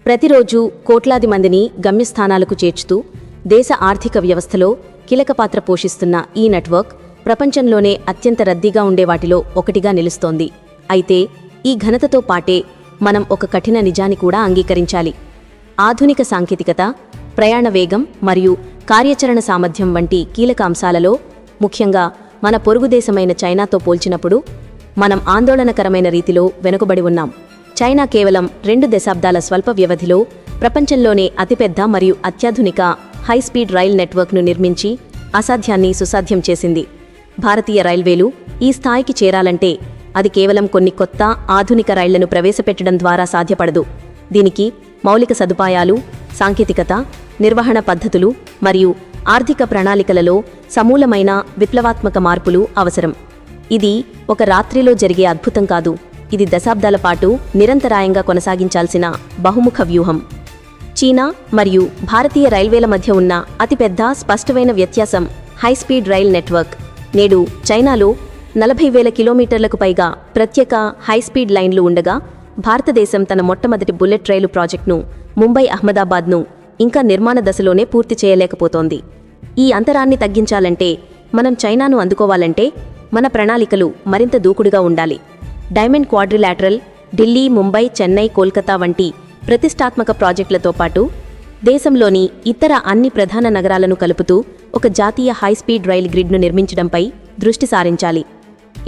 ప్రతిరోజు కోట్లాది మందిని గమ్యస్థానాలకు చేర్చుతూ దేశ ఆర్థిక వ్యవస్థలో కీలక పాత్ర పోషిస్తున్న ఈ నెట్వర్క్ ప్రపంచంలోనే అత్యంత రద్దీగా ఉండే వాటిలో ఒకటిగా నిలుస్తోంది. అయితే ఈ ఘనతతో పాటే మనం ఒక కఠిన నిజాన్ని కూడా అంగీకరించాలి. ఆధునిక సాంకేతికత, ప్రయాణ వేగం మరియు కార్యాచరణ సామర్థ్యం వంటి కీలక అంశాలలో ముఖ్యంగా మన పొరుగుదేశమైన చైనాతో పోల్చినప్పుడు మనం ఆందోళనకరమైన రీతిలో వెనుకబడి ఉన్నాం. చైనా కేవలం 2 దశాబ్దాల స్వల్ప వ్యవధిలో ప్రపంచంలోనే అతిపెద్ద మరియు అత్యాధునిక హైస్పీడ్ రైల్ నెట్వర్క్ను నిర్మించి అసాధ్యాన్ని సుసాధ్యం చేసింది. భారతీయ రైల్వేలు ఈ స్థాయికి చేరాలంటే అది కేవలం కొన్ని కొత్త ఆధునిక రైళ్లను ప్రవేశపెట్టడం ద్వారా సాధ్యపడదు. దీనికి మౌలిక సదుపాయాలు, సాంకేతికత, నిర్వహణ పద్ధతులు మరియు ఆర్థిక ప్రణాళికలలో సమూలమైన విప్లవాత్మక మార్పులు అవసరం. ఇది ఒక రాత్రిలో జరిగే అద్భుతం కాదు. ఇది దశాబ్దాల పాటు నిరంతరాయంగా కొనసాగించాల్సిన బహుముఖ వ్యూహం. చీనా మరియు భారతీయ రైల్వేల మధ్య ఉన్న అతిపెద్ద స్పష్టమైన వ్యత్యాసం హైస్పీడ్ రైల్ నెట్వర్క్. నేడు చైనాలో 40,000 కిలోమీటర్లకు పైగా ప్రత్యేక హైస్పీడ్ లైన్లు ఉండగా భారతదేశం తన మొట్టమొదటి బుల్లెట్ రైలు ప్రాజెక్టును ముంబై అహ్మదాబాద్ను ఇంకా నిర్మాణ దశలోనే పూర్తి చేయలేకపోతోంది. ఈ అంతరాన్ని తగ్గించాలంటే, మనం చైనాను అందుకోవాలంటే మన ప్రణాళికలు మరింత దూకుడుగా ఉండాలి. డైమండ్ క్వాడ్రిలాటరల్, ఢిల్లీ, ముంబై, చెన్నై, కోల్కతా వంటి ప్రతిష్టాత్మక ప్రాజెక్టులతో పాటు దేశంలోని ఇతర అన్ని ప్రధాన నగరాలను కలుపుతూ ఒక జాతీయ హైస్పీడ్ రైల్ గ్రిడ్ను నిర్మించడంపై దృష్టి సారించాలి.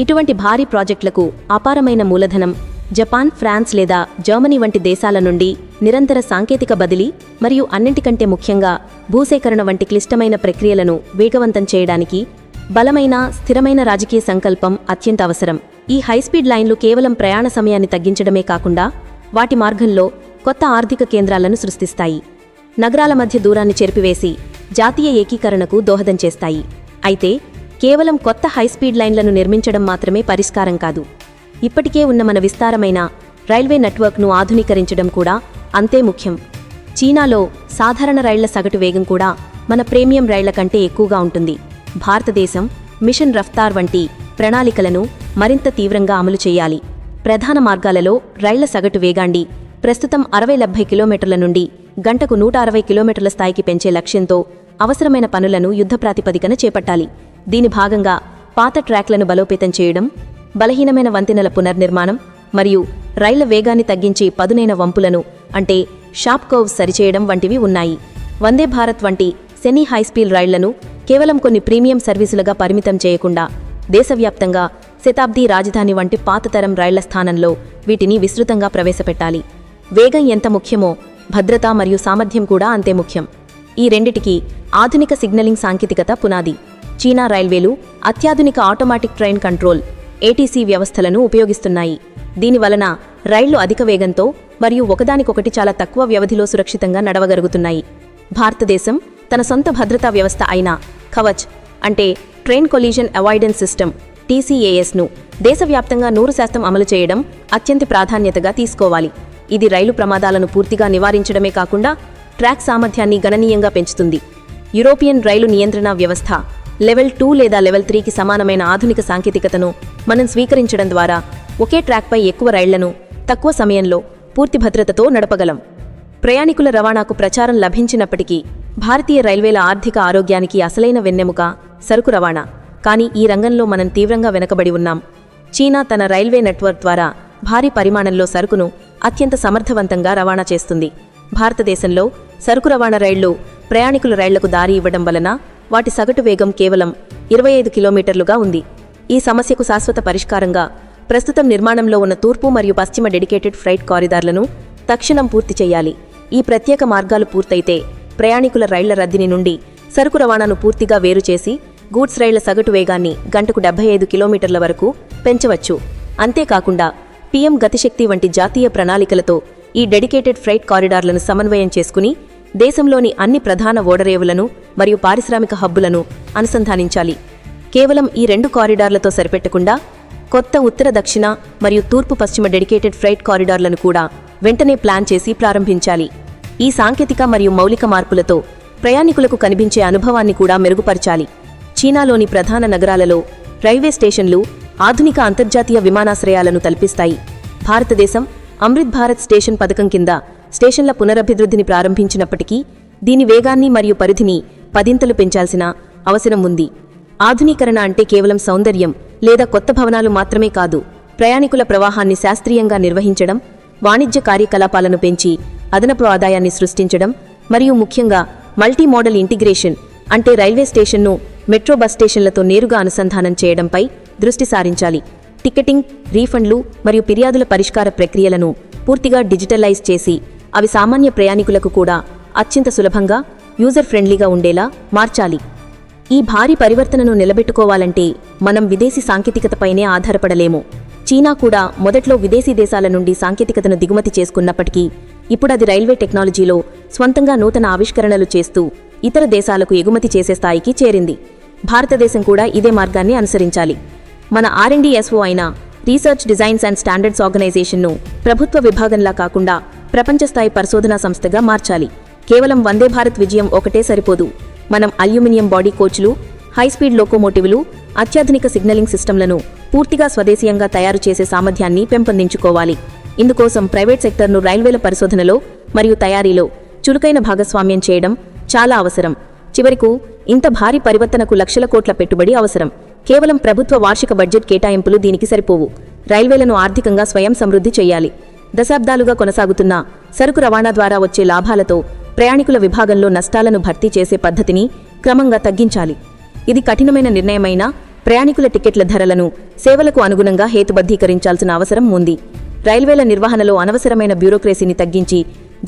ఇటువంటి భారీ ప్రాజెక్టులకు అపారమైన మూలధనం జపాన్, ఫ్రాన్స్ లేదా జర్మనీ వంటి దేశాల నుండి నిరంతర సాంకేతిక బదిలీ మరియు అన్నింటికంటే ముఖ్యంగా భూసేకరణ వంటి క్లిష్టమైన ప్రక్రియలను వేగవంతం చేయడానికి బలమైన, స్థిరమైన రాజకీయ సంకల్పం అత్యంత అవసరం. ఈ హైస్పీడ్ లైన్లు కేవలం ప్రయాణ సమయాన్ని తగ్గించడమే కాకుండా వాటి మార్గంలో కొత్త ఆర్థిక కేంద్రాలను సృష్టిస్తాయి, నగరాల మధ్య దూరాన్ని చెరిపివేసి జాతీయ ఏకీకరణకు దోహదం చేస్తాయి. అయితే కేవలం కొత్త హైస్పీడ్ లైన్లను నిర్మించడం మాత్రమే పరిష్కారం కాదు. ఇప్పటికే ఉన్న మన విస్తారమైన రైల్వే నెట్వర్క్ను ఆధునీకరించడం కూడా అంతే ముఖ్యం. చీనాలో సాధారణ రైళ్ల సగటు వేగం కూడా మన ప్రీమియం రైళ్ల కంటే ఎక్కువగా ఉంటుంది. భారతదేశం మిషన్ రఫ్తార్ వంటి ప్రణాళికలను మరింత తీవ్రంగా అమలు చేయాలి. ప్రధాన మార్గాలలో రైళ్ల సగటు వేగాన్ని ప్రస్తుతం 60-70 కిలోమీటర్ల నుండి గంటకు 160 కిలోమీటర్ల స్థాయికి పెంచే లక్ష్యంతో అవసరమైన పనులను యుద్ధ ప్రాతిపదికన చేపట్టాలి. దీని భాగంగా పాత ట్రాక్లను బలోపేతం చేయడం, బలహీనమైన వంతెనల పునర్నిర్మాణం మరియు రైళ్ల వేగాన్ని తగ్గించి పదునైన వంపులను అంటే షార్ప్ కర్వ్స్ సరిచేయడం వంటివి ఉన్నాయి. వందే భారత్ వంటి సెమీ హైస్పీడ్ రైళ్లను కేవలం కొన్ని ప్రీమియం సర్వీసులుగా పరిమితం చేయకుండా దేశవ్యాప్తంగా శతాబ్దీ రాజధాని వంటి పాతతరం రైళ్ల స్థానంలో వీటిని విస్తృతంగా ప్రవేశపెట్టాలి. వేగం ఎంత ముఖ్యమో భద్రత మరియు సామర్థ్యం కూడా అంతే ముఖ్యం. ఈ రెండిటికి ఆధునిక సిగ్నలింగ్ సాంకేతికత పునాది. చీనా రైల్వేలు అత్యాధునిక ఆటోమేటిక్ ట్రైన్ కంట్రోల్ ATC వ్యవస్థలను ఉపయోగిస్తున్నాయి. దీనివలన రైళ్లు అధిక వేగంతో మరియు ఒకదానికొకటి చాలా తక్కువ వ్యవధిలో సురక్షితంగా నడవగలుగుతున్నాయి. భారతదేశం తన సొంత భద్రతా వ్యవస్థ అయిన కవచ్ అంటే ట్రైన్ కొలీజన్ అవాయిడెన్స్ సిస్టమ్ TCASను దేశవ్యాప్తంగా 100% అమలు చేయడం అత్యంత ప్రాధాన్యతగా తీసుకోవాలి. ఇది రైలు ప్రమాదాలను పూర్తిగా నివారించడమే కాకుండా ట్రాక్ సామర్థ్యాన్ని గణనీయంగా పెంచుతుంది. యూరోపియన్ రైలు నియంత్రణ వ్యవస్థ లెవెల్ 2 లేదా లెవెల్ 3కి సమానమైన ఆధునిక సాంకేతికతను మనం స్వీకరించడం ద్వారా ఒకే ట్రాక్పై ఎక్కువ రైళ్లను తక్కువ సమయంలో పూర్తి భద్రతతో నడపగలం. ప్రయాణికుల రవాణాకు ప్రచారం లభించినప్పటికీ భారతీయ రైల్వేల ఆర్థిక ఆరోగ్యానికి అసలైన వెన్నెముక సరుకు రవాణా. కానీ ఈ రంగంలో మనం తీవ్రంగా వెనకబడి ఉన్నాం. చీనా తన రైల్వే నెట్వర్క్ ద్వారా భారీ పరిమాణంలో సరుకును అత్యంత సమర్థవంతంగా రవాణా చేస్తుంది. భారతదేశంలో సరుకు రవాణా రైళ్లు ప్రయాణికుల రైళ్లకు దారి ఇవ్వడం వలన వాటి సగటు వేగం కేవలం 25 కిలోమీటర్లుగా ఉంది. ఈ సమస్యకు శాశ్వత పరిష్కారంగా ప్రస్తుతం నిర్మాణంలో ఉన్న తూర్పు మరియు పశ్చిమ డెడికేటెడ్ ఫ్రైట్ కారిడార్లను తక్షణం పూర్తి చేయాలి. ఈ ప్రత్యేక మార్గాలు పూర్తయితే ప్రయాణికుల రైళ్ల రద్దీని నుండి సరుకు రవాణాను పూర్తిగా వేరుచేసి గూడ్స్ రైళ్ల సగటు వేగాన్ని గంటకు 75 కిలోమీటర్ల వరకు పెంచవచ్చు. అంతేకాకుండా PM గతిశక్తి వంటి జాతీయ ప్రణాళికలతో ఈ డెడికేటెడ్ ఫ్రైట్ కారిడార్లను సమన్వయం చేసుకుని దేశంలోని అన్ని ప్రధాన ఓడరేవులను మరియు పారిశ్రామిక హబ్బులను అనుసంధానించాలి. కేవలం ఈ 2 కారిడార్లతో సరిపెట్టకుండా కొత్త ఉత్తర, దక్షిణ మరియు తూర్పు, పశ్చిమ డెడికేటెడ్ ఫ్రైట్ కారిడార్లను కూడా వెంటనే ప్లాన్ చేసి ప్రారంభించాలి. ఈ సాంకేతిక మరియు మౌలిక మార్పులతో ప్రయాణికులకు కనిపించే అనుభవాన్ని కూడా మెరుగుపరచాలి. చీనాలోని ప్రధాన నగరాలలో రైల్వే స్టేషన్లు ఆధునిక అంతర్జాతీయ విమానాశ్రయాలను తలపిస్తాయి. భారతదేశం అమృత్ భారత్ స్టేషన్ పథకం కింద స్టేషన్ల పునరభివృద్ధిని ప్రారంభించినప్పటికీ దీని వేగాన్ని మరియు పరిధిని పదింతలు పెంచాల్సిన అవసరం ఉంది. ఆధునీకరణ అంటే కేవలం సౌందర్యం లేదా కొత్త భవనాలు మాత్రమే కాదు. ప్రయాణికుల ప్రవాహాన్ని శాస్త్రీయంగా నిర్వహించడం, వాణిజ్య కార్యకలాపాలను పెంచి అదనపు ఆదాయాన్ని సృష్టించడం మరియు ముఖ్యంగా మల్టీ మోడల్ ఇంటిగ్రేషన్ అంటే రైల్వే స్టేషన్ను మెట్రో బస్ స్టేషన్లతో నేరుగా అనుసంధానం చేయడంపై దృష్టి సారించాలి. టికెటింగ్, రీఫండ్లు మరియు ఫిర్యాదుల పరిష్కార ప్రక్రియలను పూర్తిగా డిజిటలైజ్ చేసి అవి సామాన్య ప్రయాణికులకు కూడా అత్యంత సులభంగా, యూజర్ ఫ్రెండ్లీగా ఉండేలా మార్చాలి. ఈ భారీ పరివర్తనను నిలబెట్టుకోవాలంటే మనం విదేశీ సాంకేతికతపైనే ఆధారపడలేము. చీనా కూడా మొదట్లో విదేశీ దేశాల నుండి సాంకేతికతను దిగుమతి చేసుకున్నప్పటికీ ఇప్పుడు అది రైల్వే టెక్నాలజీలో స్వంతంగా నూతన ఆవిష్కరణలు చేస్తూ ఇతర దేశాలకు ఎగుమతి చేసే స్థాయికి చేరింది. భారతదేశం కూడా ఇదే మార్గాన్ని అనుసరించాలి. మన R&DSO అయిన రీసెర్చ్ డిజైన్స్ అండ్ స్టాండర్డ్స్ ఆర్గనైజేషన్ను ప్రభుత్వ విభాగంలా కాకుండా ప్రపంచస్థాయి పరిశోధనా సంస్థగా మార్చాలి. కేవలం వందే భారత్ విజయం ఒకటే సరిపోదు. మనం అల్యూమినియం బాడీ కోచ్లు, హైస్పీడ్ లోకోమోటివ్లు, అత్యాధునిక సిగ్నలింగ్ సిస్టంలను పూర్తిగా స్వదేశీయంగా తయారు చేసే సామర్థ్యాన్ని పెంపొందించుకోవాలి. ఇందుకోసం ప్రైవేట్ సెక్టర్ను రైల్వేల పరిశోధనలో మరియు తయారీలో చురుకైన భాగస్వామ్యం చేయడం చాలా అవసరం. చివరకు ఇంత భారీ పరివర్తనకు లక్షల కోట్ల పెట్టుబడి అవసరం. కేవలం ప్రభుత్వ వార్షిక బడ్జెట్ కేటాయింపులు దీనికి సరిపోవు. రైల్వేలను ఆర్థికంగా స్వయం సమృద్ధి చేయాలి. దశాబ్దాలుగా కొనసాగుతున్న సరుకు రవాణా ద్వారా వచ్చే లాభాలతో ప్రయాణికుల విభాగంలో నష్టాలను భర్తీ చేసే పద్ధతిని క్రమంగా తగ్గించాలి. ఇది కఠినమైన నిర్ణయమైనా ప్రయాణికుల టికెట్ల ధరలను సేవలకు అనుగుణంగా హేతుబద్ధీకరించాల్సిన అవసరం ఉంది. రైల్వేల నిర్వహణలో అనవసరమైన బ్యూరోక్రసీని తగ్గించి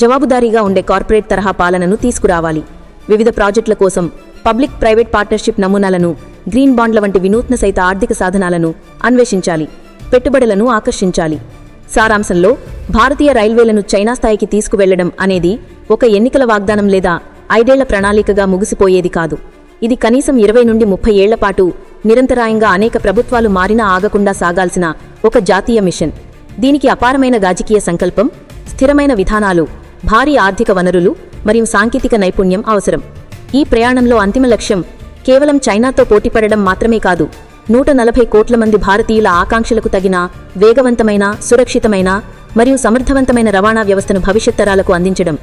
జవాబుదారీగా ఉండే కార్పొరేట్ తరహా పాలనను తీసుకురావాలి. వివిధ ప్రాజెక్టుల కోసం పబ్లిక్ ప్రైవేట్ పార్ట్నర్షిప్ నమూనాలను, గ్రీన్ బాండ్ల వంటి వినూత్న సైత ఆర్థిక సాధనాలను అన్వేషించాలి. పెట్టుబడులను ఆకర్షించాలి. సారాంశంలో భారతీయ రైల్వేలను చైనా స్థాయికి తీసుకువెళ్లడం అనేది ఒక ఎన్నికల వాగ్దానం లేదా 5 ఏళ్ల ప్రణాళికగా ముగిసిపోయేది కాదు. ఇది కనీసం 20 నుండి 30 ఏళ్ల పాటు నిరంతరాయంగా అనేక ప్రభుత్వాలు మారినా ఆగకుండా సాగాల్సిన ఒక జాతీయ మిషన్. దీనికి అపారమైన రాజకీయ సంకల్పం, స్థిరమైన విధానాలు, భారీ ఆర్థిక వనరులు మరియు సాంకేతిక నైపుణ్యం అవసరం. ఈ ప్రయాణంలో అంతిమ లక్ష్యం కేవలం చైనాతో పోటీపడడం మాత్రమే కాదు, 140 కోట్ల మంది భారతీయుల ఆకాంక్షలకు తగిన వేగవంతమైన, సురక్షితమైన మరియు సమర్థవంతమైన రవాణా వ్యవస్థను భవిష్యత్ తరాలకు అందించడం.